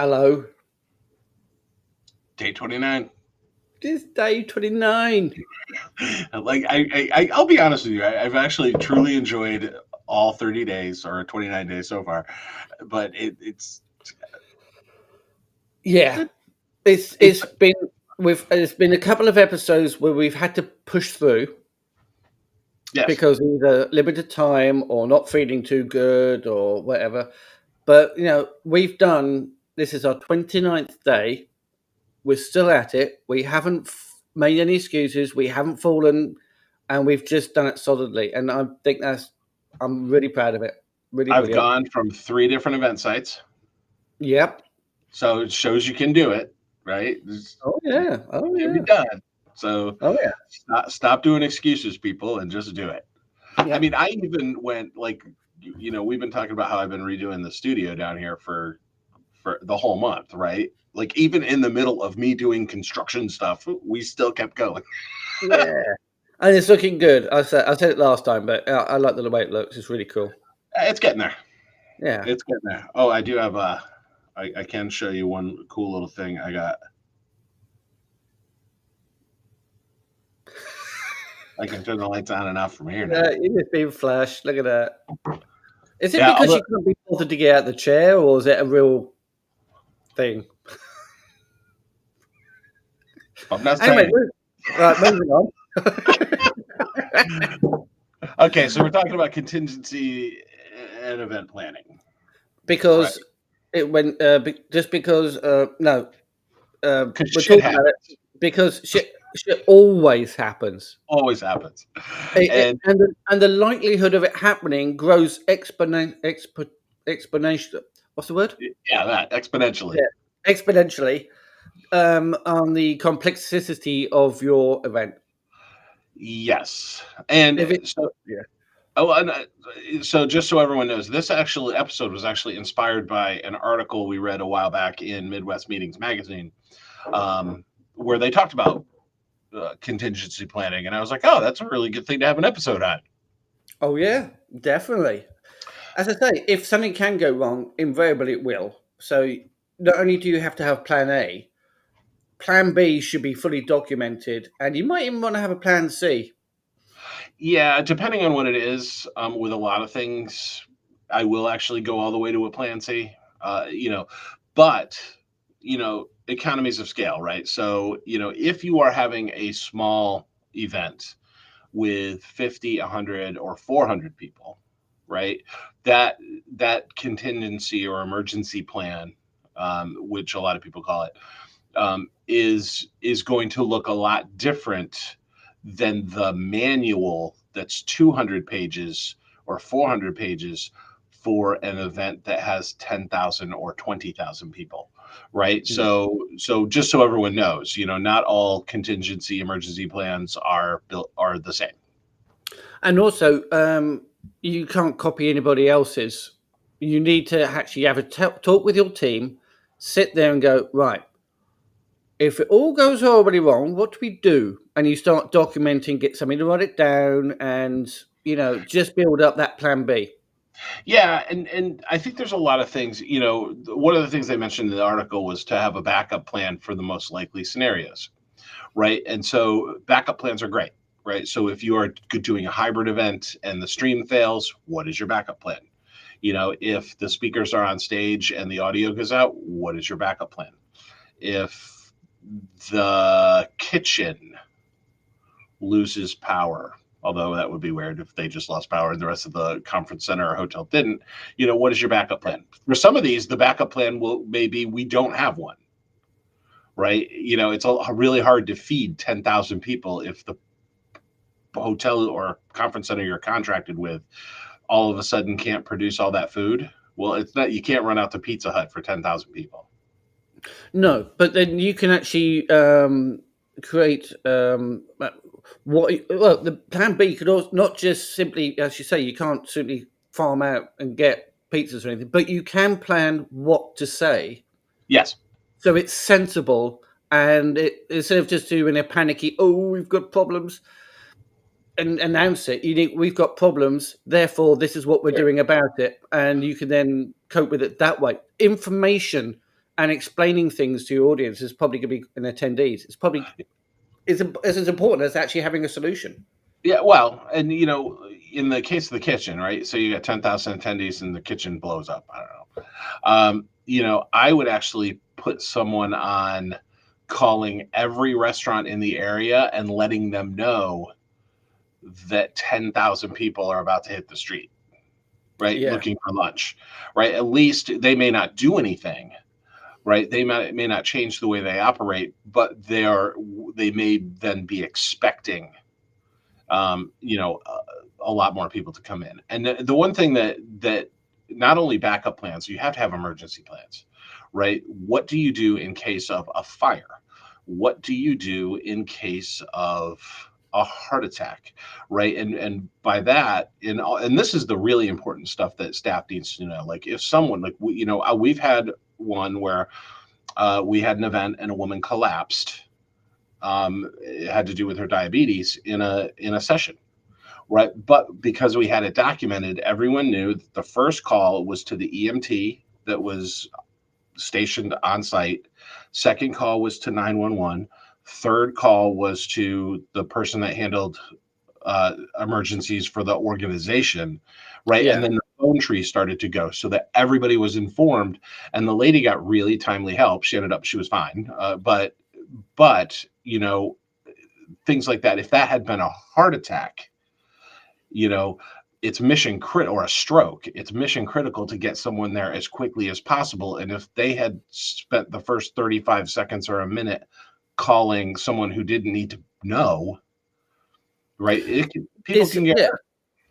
Hello. Day 29. It is day 29. I'll be honest with you. I've actually truly enjoyed all 30 days or 29 days so far, but it's Yeah. it's It's been a couple of episodes where we've had to push through yes. because either limited time or not feeling too good or whatever. But we've done this is our 29th day. We're still at it. We haven't made any excuses. We haven't fallen, and we've just done it solidly. And I think I'm really proud of it. Really I've brilliant. gone from 3 different event sites, Yep. so it shows you can do it, right? Oh yeah. Oh It can be yeah. done. So Oh yeah. stop doing excuses, people, and just do it. I Yep. mean, I even went we've been talking about how I've been redoing the studio down here for the whole month, right? Like even in the middle of me doing construction stuff, we still kept going. Yeah. And it's looking good. I said it last time, but I like the way it looks. It's really cool. It's getting there. Yeah. It's getting there. Oh, I do have I can show you one cool little thing I got. I can turn the lights on and off from here now. It is being flashed. Look at that. Is it Yeah, because you couldn't be bothered to get out of the chair, or is it a real thing? I'm not Anyway, saying. right, moving on. Okay, so we're talking about contingency and event planning. Because it went just because no, we're Shit talking about it happens. because shit always happens. Always happens. And And the likelihood of it happening grows exponentially. What's the word? yeah, that exponentially. Yeah, exponentially on the complexity of your event. Yes. And If it, so yeah. oh, and so just so everyone knows, this actually episode was actually inspired by an article we read a while back in Midwest Meetings magazine, where they talked about contingency planning, and I was like, oh, that's a really good thing to have an episode on. Oh yeah, definitely. As I say, if something can go wrong, invariably it will. So not only do you have to have plan A, plan B should be fully documented, and you might even want to have a plan C. Yeah, depending on what it is, with a lot of things, I will actually go all the way to a plan C. But economies of scale, right? So if you are having a small event with 50, 100, or 400 people, right? That contingency or emergency plan, which a lot of people call it, is going to look a lot different than the manual that's 200 pages or 400 pages for an event that has 10,000 or 20,000 people, right? So just so everyone knows, not all contingency emergency plans are the same. And also, you can't copy anybody else's. You need to actually have a talk with your team, sit there and go, right, if it all goes horribly wrong, what do we do? And you start documenting, get somebody to write it down, and just build up that plan B. Yeah, and I think there's a lot of things. One of the things they mentioned in the article was to have a backup plan for the most likely scenarios, right? And so backup plans are great, right? So if you are doing a hybrid event and the stream fails, what is your backup plan? If the speakers are on stage and the audio goes out, what is your backup plan? If the kitchen loses power, although that would be weird if they just lost power and the rest of the conference center or hotel didn't, what is your backup plan? For some of these, the backup plan maybe we don't have one, right? It's really hard to feed 10,000 people if the hotel or conference center you're contracted with all of a sudden can't produce all that food. Well, it's not, you can't run out to Pizza Hut for 10,000 people. No, but then you can actually create the plan B could also not just simply, as you say, you can't simply farm out and get pizzas or anything, but you can plan what to say. Yes. So it's sensible, and instead of just doing a panicky, oh, we've got problems, and announce it. We've got problems, therefore this is what we're doing about it, and you can then cope with it that way. Information and explaining things to your audience is probably going to be an attendees. It's probably is as important as actually having a solution. Yeah, well, and in the case of the kitchen, right? So you got 10,000 attendees and the kitchen blows up. I don't know. I would actually put someone on calling every restaurant in the area and letting them know that 10,000 people are about to hit the street, right? Yeah. Looking for lunch, right? At least they may not do anything, right? They may not change the way they operate, but they may then be expecting um, you know, a, a lot more people to come in. And the one thing that not only backup plans, you have to have emergency plans, right? What do you do in case of a fire? What do you do in case of a heart attack, right? And by that, and this is the really important stuff that staff needs to know. Like if someone we've had one where we had an event and a woman collapsed. It had to do with her diabetes in a session, right? But because we had it documented, everyone knew that the first call was to the EMT that was stationed on site. Second call was to 911. Third call was to the person that handled emergencies for the organization, right? And Yeah. then the phone tree started to go so that everybody was informed. And the lady got really timely help. She was fine, but things like that. If that had been a heart attack, you know, it's mission critical, or a stroke. It's mission critical to get someone there as quickly as possible. And if they had spent the first 35 seconds or a minute calling someone who didn't need to know, right? People can get Yeah. hurt.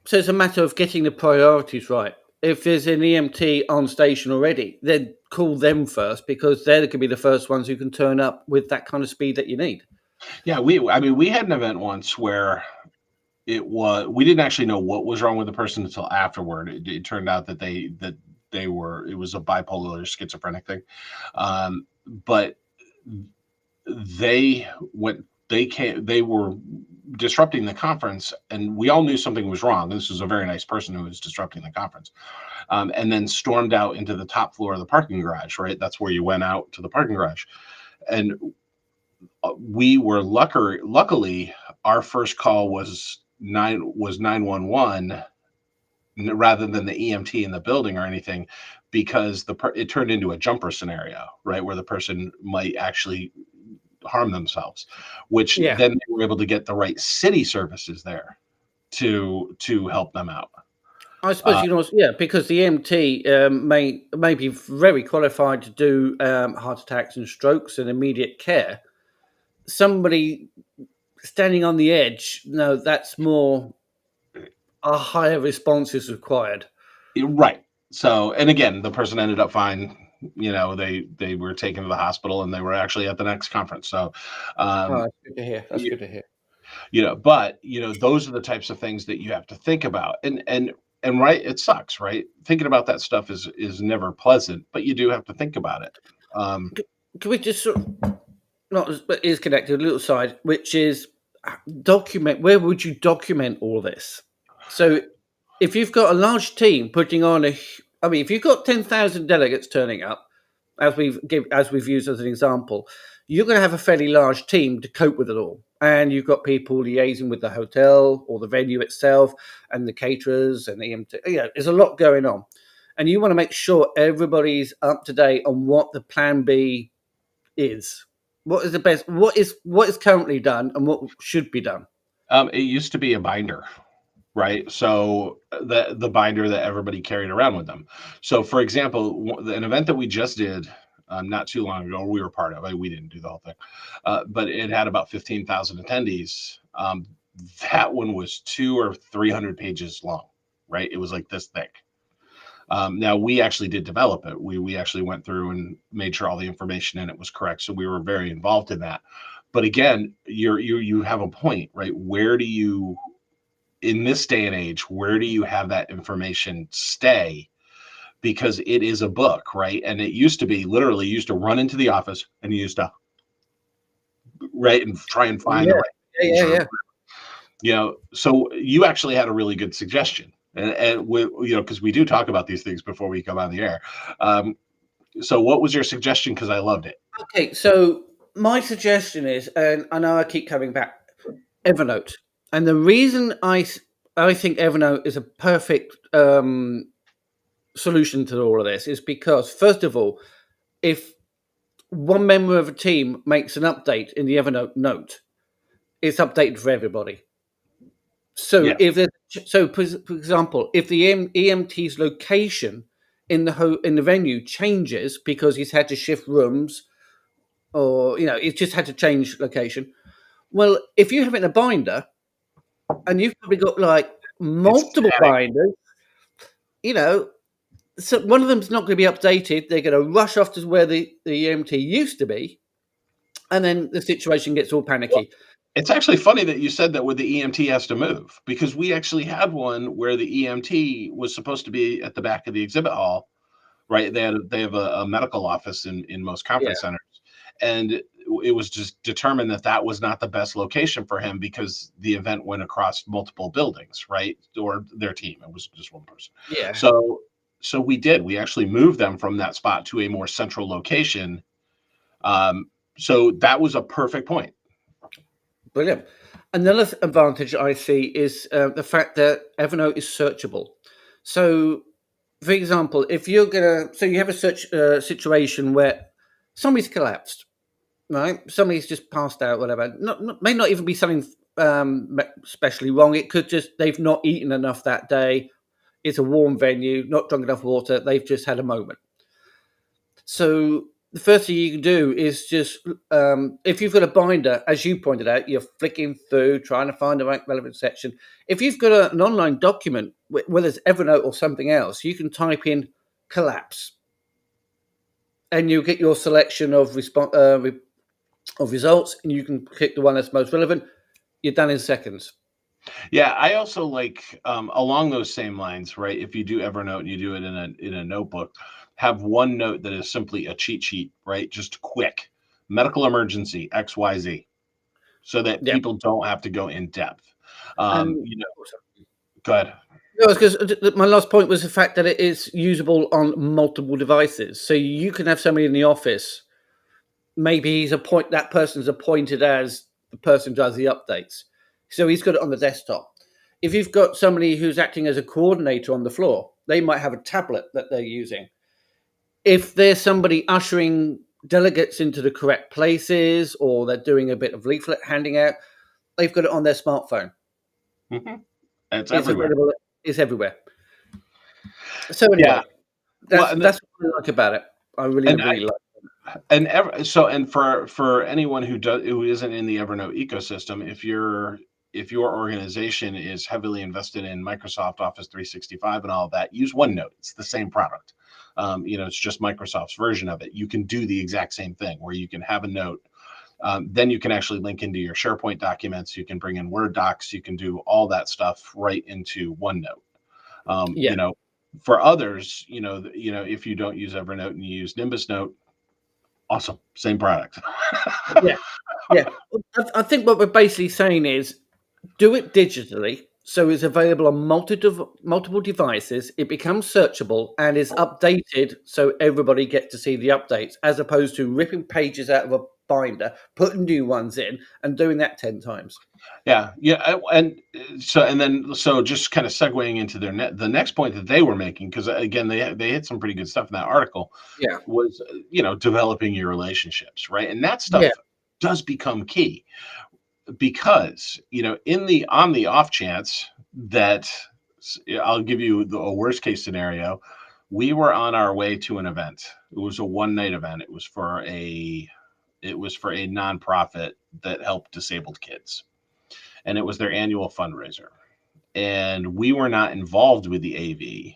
So it's a matter of getting the priorities right. If there's an EMT on station already, then call them first because they're going to be the first ones who can turn up with that kind of speed that you need. Yeah, we had an event once where we didn't actually know what was wrong with the person until afterward. It turned out that it was a bipolar or schizophrenic thing. But they were disrupting the conference, and we all knew something was wrong. This was a very nice person who was disrupting the conference, and then stormed out into the top floor of the parking garage, right? That's where you went out to the parking garage. And we were luckily our first call was 911 rather than the EMT in the building or anything, because it turned into a jumper scenario, right, where the person might actually harm themselves, which Yeah. then they were able to get the right city services there to help them out. I suppose because the EMT may be very qualified to do heart attacks and strokes and immediate care. Somebody standing on the edge, no, that's more a higher response is required. Right. So, and again, the person ended up fine. They were taken to the hospital and they were actually at the next conference. So, Oh, um, that's good to hear. That's good to hear. but those are the types of things that you have to think about. And right, it sucks, right? Thinking about that stuff is never pleasant, but you do have to think about it. Can we just sort of, not, but is connected, a little side, which is document, where would you document all this? So if you've got a large team putting on if you've got 10,000 delegates turning up, as we've used as an example, you're going to have a fairly large team to cope with it all. And you've got people liaising with the hotel or the venue itself and the caterers and the EMT. There's a lot going on. And you want to make sure everybody's up to date on what the plan B is. What is the best? What is currently done and what should be done? It used to be a binder, right? So the binder that everybody carried around with them. So, for example, an event that we just did not too long ago, we were part of it. We didn't do the whole thing, but it had about 15,000 attendees. That one was 200 or 300 pages long, right? It was like this thick. Now we actually did develop it. We actually went through and made sure all the information in it was correct. So we were very involved in that. But again, you have a point, right? Where do you, in this day and age, where do you have that information stay? Because it is a book, right? And it used to be literally, you used to run into the office and you used to write and try and find the right so you actually had a really good suggestion. And we, because we do talk about these things before we come on the air. So what was your suggestion? Because I loved it. Okay, so my suggestion is, and I know I keep coming back, Evernote. And the reason I think Evernote is a perfect solution to all of this is because, first of all, if one member of a team makes an update in the Evernote note, it's updated for everybody. So Yeah. if for example, if the EMT's location in the venue changes because he's had to shift rooms, or he's just had to change location. Well, if you have it in a binder and you've probably got like It's multiple static. binders, you know, so one of them's not going to be updated. They're going to rush off to where the EMT used to be, and then the situation gets all Well, panicky. it's actually funny that you said that where the EMT has to move, because we actually had one where the EMT was supposed to be at the back of the exhibit hall, right? They have a medical office in most Yeah, conference centers, and it was just determined that that was not the best location for him because the event went across multiple buildings, right? Or their team. It was just one person. yeah, So we actually moved them from that spot to a more central location. Um, so that was a perfect point. brilliant. Another advantage I see is the fact that Evernote is searchable. So, for example, if you're so you have a search situation where somebody's collapsed, right? Somebody's just passed out, whatever. May not even be something especially wrong. It could just they've not eaten enough that day. It's a warm venue, not drunk enough water. They've just had a moment. So the first thing you can do is just if you've got a binder, as you pointed out, you're flicking through trying to find the right relevant section. If you've got an online document, whether it's Evernote or something else, you can type in collapse, and you'll get your selection of results, and you can click the one that's most relevant. You're done in seconds. Yeah, I also like along those same lines, right? If you do Evernote and you do it in a notebook, have one note that is simply a cheat sheet, right? Just quick medical emergency XYZ, so that Yeah, people don't have to go in depth. and Good. no, because my last point was the fact that it is usable on multiple devices. So you can have somebody in the office. Maybe that person's appointed as the person who does the updates. So he's got it on the desktop. If you've got somebody who's acting as a coordinator on the floor, they might have a tablet that they're using. If there's somebody ushering delegates into the correct places, or they're doing a bit of leaflet handing out, they've got it on their smartphone. Mm-hmm. It's It's everywhere. available. It's everywhere. So Yeah. anyway, Well, that's what I like about it. I really, and really like. and for anyone who isn't in the Evernote ecosystem, if your organization is heavily invested in Microsoft Office 365 and all of that, use OneNote. It's the same product. It's just Microsoft's version of it. You can do the exact same thing where you can have a note. Then you can actually link into your SharePoint documents. You can bring in Word docs. You can do all that stuff right into OneNote. Um, Yeah, you know, for others, if you don't use Evernote and you use Nimbus Note, awesome, same product. yeah, yeah. I think what we're basically saying is do it digitally, so it's available on multiple devices. It becomes searchable and is updated, so everybody gets to see the updates, as opposed to ripping pages out of a binder, putting new ones in, and doing that 10 times. Yeah, and so just kind of segueing into the next point that they were making, because again they had some pretty good stuff in that article, Yeah, was developing your relationships, right? And that yeah, stuff does become key, because in the on the off chance that I'll give you a worst case scenario. We were on our way to an event. It was a one night event. It was for a nonprofit that helped disabled kids, and it was their annual fundraiser. And we were not involved with the AV,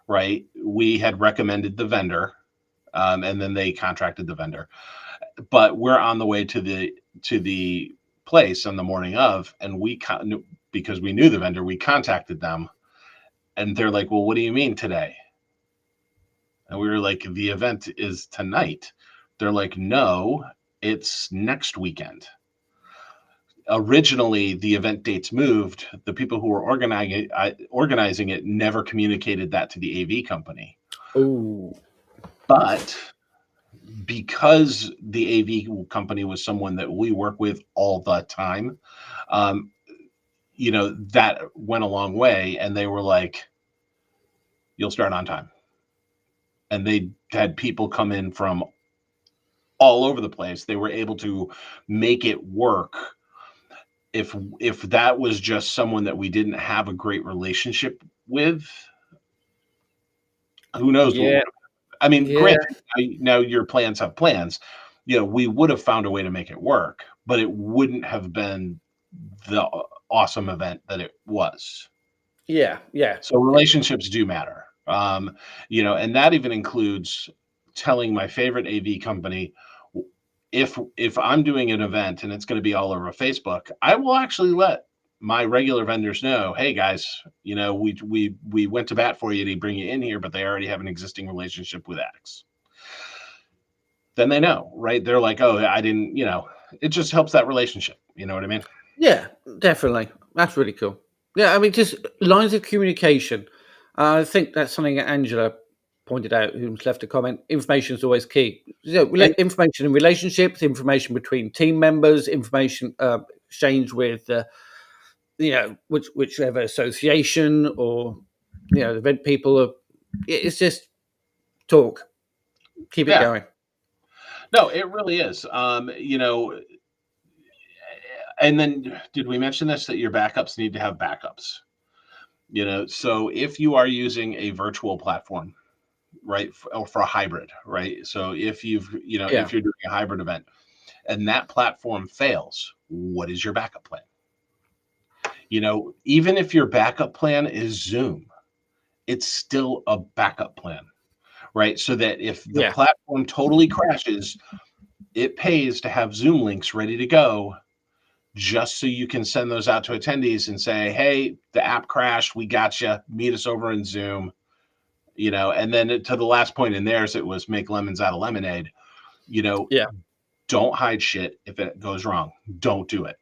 right? We had recommended the vendor, and then they contracted the vendor. But we're on the way to the place on the morning of, and because we knew the vendor, we contacted them, and they're like, "Well, what do you mean today?" And we were like, "The event is tonight." They're like, "No, it's next weekend." Originally the event dates moved. The people who were organizing it never communicated that to the AV company. oh, But because the AV company was someone that we work with all the time, that went a long way, and they were like, you'll start on time. And they had people come in from all over the place. They were able to make it work. If that was just someone that we didn't have a great relationship with, who knows what would have. I mean, granted, now your plans have plans. We would have found a way to make it work, but it wouldn't have been the awesome event that it was. Yeah. So relationships do matter. And that even includes telling my favorite AV company, if I'm doing an event and it's going to be all over Facebook, I will actually let my regular vendors know, hey guys, we went to bat for you to bring you in here, but they already have an existing relationship with X. Then they know, right? They're like, oh, I didn't, it just helps that relationship. You know what I mean? Yeah, definitely. That's really cool. Yeah, I mean, just lines of communication. I think that's something that Angela pointed out, who's left a comment. Information is always key. Information in relationships, information between team members, information exchange with, whichever association or, the event people. It's just talk. Keep it going. No, it really is. And then did we mention this, that your backups need to have backups? So if you are using a virtual platform, right, for a hybrid, right? So if if you're doing a hybrid event and that platform fails, what is your backup plan? Even if your backup plan is Zoom, it's still a backup plan, right? So that if the platform totally crashes, it pays to have Zoom links ready to go, just so you can send those out to attendees and say, hey, the app crashed, we got you, meet us over in Zoom. And then to the last point in theirs, it was make lemons out of lemonade. Don't hide shit. If it goes wrong, don't do it.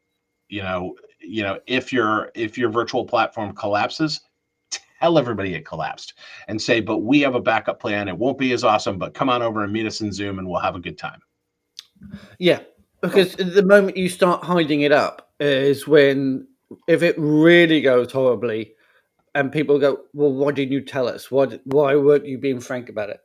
If your virtual platform collapses, tell everybody it collapsed and say, but we have a backup plan. It won't be as awesome, but come on over and meet us in Zoom and we'll have a good time. Yeah, because the moment you start hiding it up is when, if it really goes horribly, and people go, well, why didn't you tell us? Why weren't you being frank about it?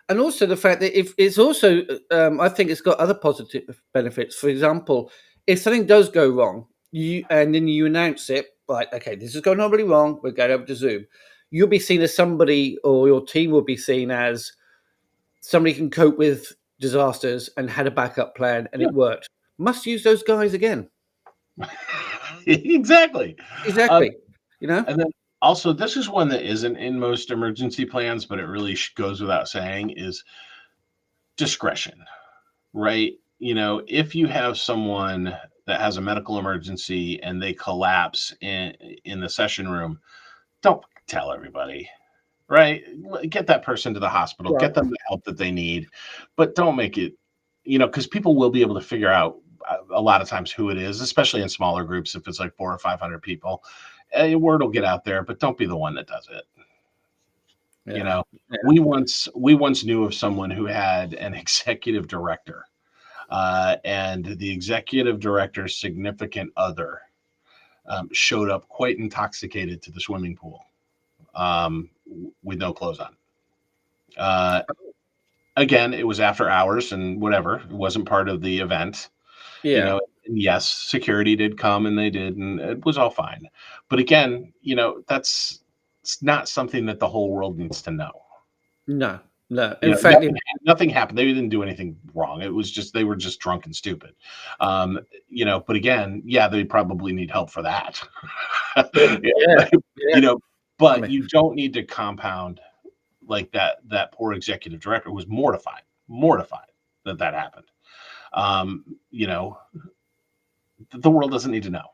And also the fact that if it's also, I think it's got other positive benefits. For example, if something does go wrong, and then you announce it, like, okay, this is going on really wrong, we're going over to Zoom. You'll be seen as somebody, or your team will be seen as somebody who can cope with disasters and had a backup plan, and it worked. Must use those guys again. Exactly. And then also, this is one that isn't in most emergency plans, but it really goes without saying, is discretion, right? If you have someone that has a medical emergency and they collapse in the session room, don't tell everybody, right? Get that person to the hospital, get them the help that they need, but don't make it, because people will be able to figure out a lot of times who it is, especially in smaller groups. If it's like 400 or 500 people, word will get out there, but don't be the one that does it. We once knew of someone who had an executive director, and the executive director's significant other showed up quite intoxicated to the swimming pool, with no clothes on. Again, it was after hours and whatever. It wasn't part of the event. And yes, security did come and they did, and it was all fine. But again, it's not something that the whole world needs to know. No. In fact, nothing happened. They didn't do anything wrong. It was just, they were just drunk and stupid. But again, they probably need help for that. But you don't need to compound like that. That poor executive director was mortified that happened. The world doesn't need to know.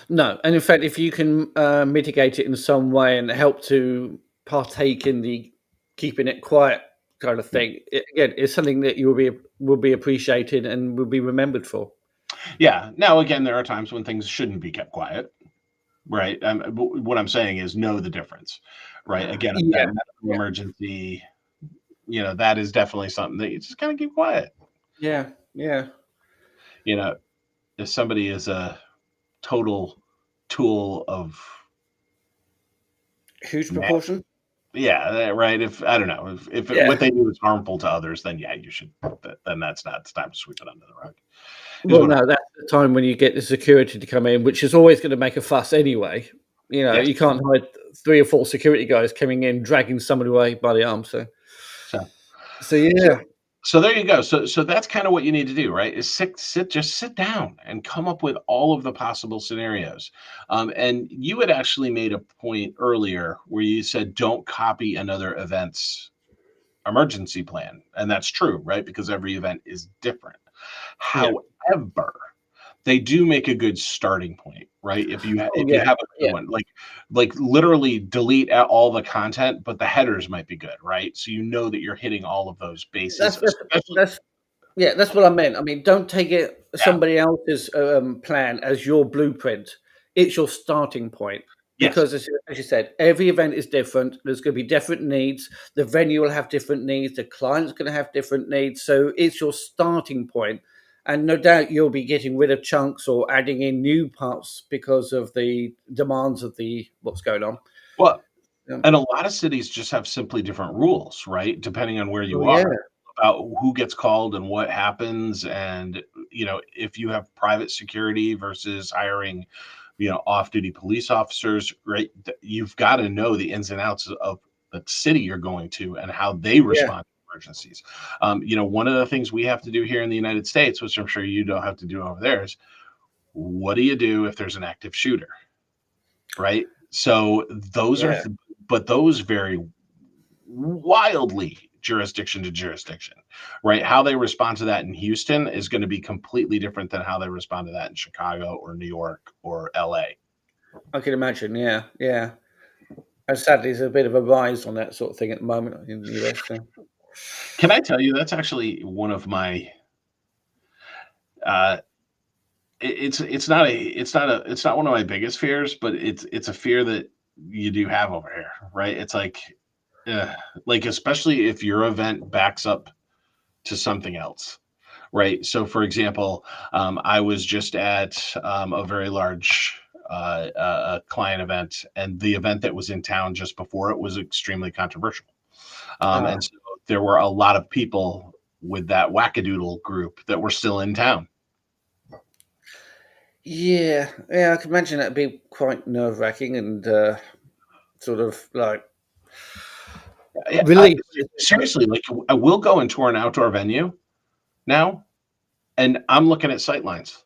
No, and in fact, if you can mitigate it in some way and help to partake in the keeping it quiet kind of thing, it's something that you will be appreciated and will be remembered for. Yeah. Now, again, there are times when things shouldn't be kept quiet, right? What I'm saying is know the difference, right? Again, that medical emergency, that is definitely something that you just kind of keep quiet. Yeah, yeah. If somebody is a total tool of Huge man, proportion. yeah, right. If I don't know if Yeah. what they do is harmful to others, then yeah, you should. Then that's not. It's time to sweep it under the rug. Is Well, what. no, that's the time when you get the security to come in, which is always going to make a fuss anyway. Yes. You can't hide 3 or 4 security guys coming in, dragging somebody away by the arm. So, So so so yeah, so there you go. So that's kind of what you need to do, right? Is just sit down and come up with all of the possible scenarios. And you had actually made a point earlier where you said don't copy another event's emergency plan, and that's true, right? Because every event is different. yeah. However, they do make a good starting point, right? Oh, If you yeah, have a good yeah. one, like literally delete out all the content, but the headers might be good, right? So you know that you're hitting all of those bases, That's that's especially that's Yeah, that's what I meant. I mean, don't take it yeah, somebody else's plan as your blueprint. It's your starting point yes. because, as you said, every event is different. There's going to be different needs. The venue will have different needs. The client's going to have different needs. So it's your starting point, and no doubt you'll be getting rid of chunks or adding in new parts because of the demands of the what's going on. Well, Um, and a lot of cities just have simply different rules, right? Depending on where oh you yeah, are about who gets called and what happens. And, if you have private security versus hiring, off-duty police officers, right? You've got to know the ins and outs of the city you're going to and how they yeah, respond to emergencies. One of the things we have to do here in the United States, which I'm sure you don't have to do over there, is what do you do if there's an active shooter, right? So those are, yeah. but those vary wildly jurisdiction to jurisdiction, right? How they respond to that in Houston is going to be completely different than how they respond to that in Chicago or New York or LA. I can imagine. Yeah, yeah. And sadly, there's a bit of a rise on that sort of thing at the moment in the US. So. Can I tell you that's actually one of my uh it's not one of my biggest fears, but it's a fear that you do have over here, right? It's uh, like especially if your event backs up to something else. Right. So, for example, I was just at a very large client event, and the event that was in town just before it was extremely controversial. Ah, And so there were a lot of people with that wackadoodle group that were still in town. yeah, yeah. I can imagine that'd be quite nerve wracking and sort of like Yeah, relief. seriously, like I will go and tour an outdoor venue now, and I'm looking at sight lines.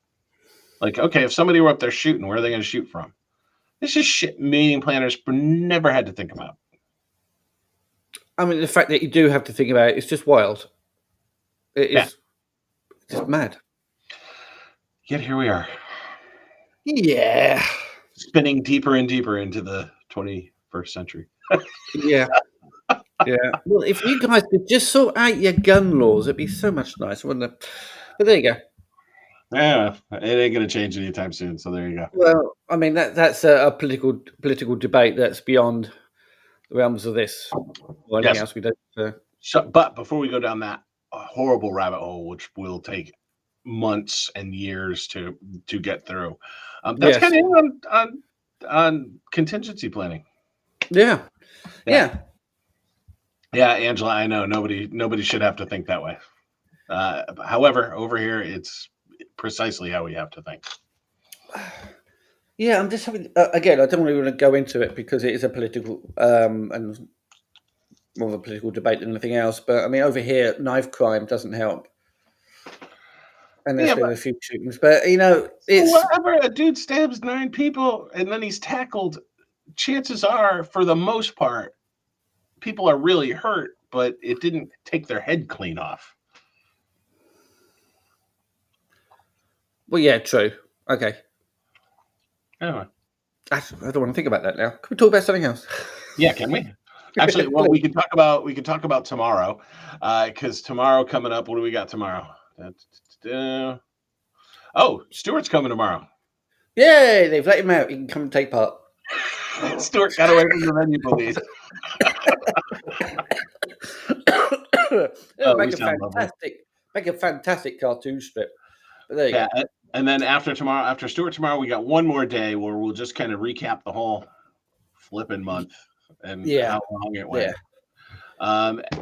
Like, okay, if somebody were up there shooting, where are they going to shoot from? This is shit meeting planners never had to think about. I mean, the fact that you do have to think about it, it's just wild. It Yeah. is just mad. Yet here we are, Yeah, spinning deeper and deeper into the 21st century. yeah, yeah. Well, if you guys could just sort out your gun laws, it'd be so much nicer, wouldn't it? But there you go. Yeah, it ain't going to change anytime soon. So there you go. Well, I mean that's a political debate that's beyond the realms of this or anything Yes. else we do. So, So, but before we go down that horrible rabbit hole, which will take months and years to get through, that's yes, kind of on contingency planning. yeah, Yeah, yeah. yeah, Angela. I know nobody should have to think that way. However, over here, it's precisely how we have to think. Yeah, I'm just having again. I don't really want to go into it because it is a political and more of a political debate than anything else. But I mean, over here, knife crime doesn't help, and there's Yeah, been but a few shootings. But it's wherever a dude stabs 9 people and then he's tackled, chances are, for the most part, people are really hurt, but it didn't take their head clean off. well, yeah, true. Okay, Anyway. I don't want to think about that now. Can we talk about something else? Yeah, can we? Actually, well, Please. we can talk about tomorrow, because tomorrow coming up. What do we got tomorrow? Oh, Stuart's coming tomorrow. Yay! They've let him out. He can come and take part. Stuart got away from the venue police. It'll We sound lovely. make a fantastic cartoon strip. But there you Yeah, go. and then after tomorrow, after Stuart tomorrow, we got one more day where we'll just kind of recap the whole flipping month and Yeah, how long it yeah. went.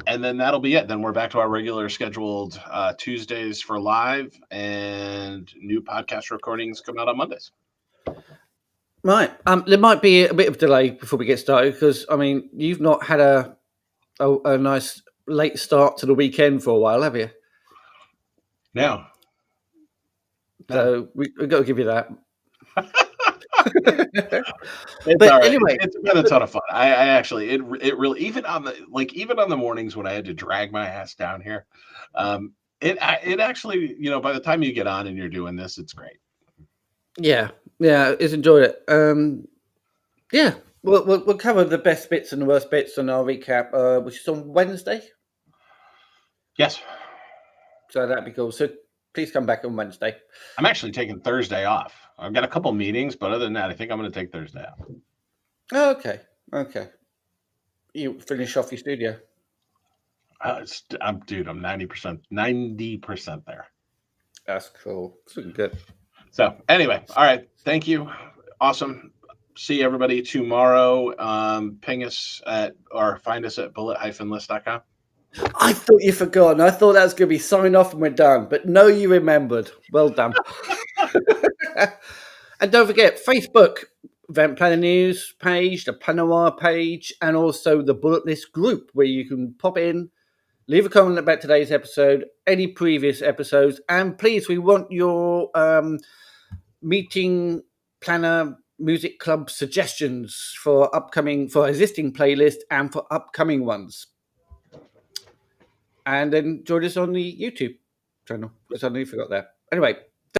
And then that'll be it. Then we're back to our regular scheduled Tuesdays for live, and new podcast recordings come out on Mondays. Right. There might be a bit of delay before we get started because I mean you've not had a nice late start to the weekend for a while, have you? No. So we've got to give you that. It's But all right. anyway, It's been a ton of fun. I actually, it really, even on the mornings when I had to drag my ass down here, it actually, by the time you get on and you're doing this, it's great. yeah, it's enjoyed it. Yeah, we'll cover the best bits and the worst bits on our recap, which is on Wednesday. Yes. So that'd be cool. So please come back on Wednesday. I'm actually taking Thursday off. I've got a couple meetings, but other than that, I think I'm going to take Thursday off. Okay. You finish off your studio. I'm 90% there. That's cool. It's looking good. So anyway, all right. Thank you. Awesome. See everybody tomorrow. Ping us or find us at bullet-list.com. I thought you forgot. I thought that was going to be sign off and we're done. But no, you remembered. Well done. And don't forget, Facebook, Event Planner News page, the Panama page, and also the Bullet List group where you can pop in, leave a comment about today's episode, any previous episodes, and please, we want your meeting planner music club suggestions for existing playlist and for upcoming ones. And then join us on the YouTube channel because I nearly forgot that. Anyway,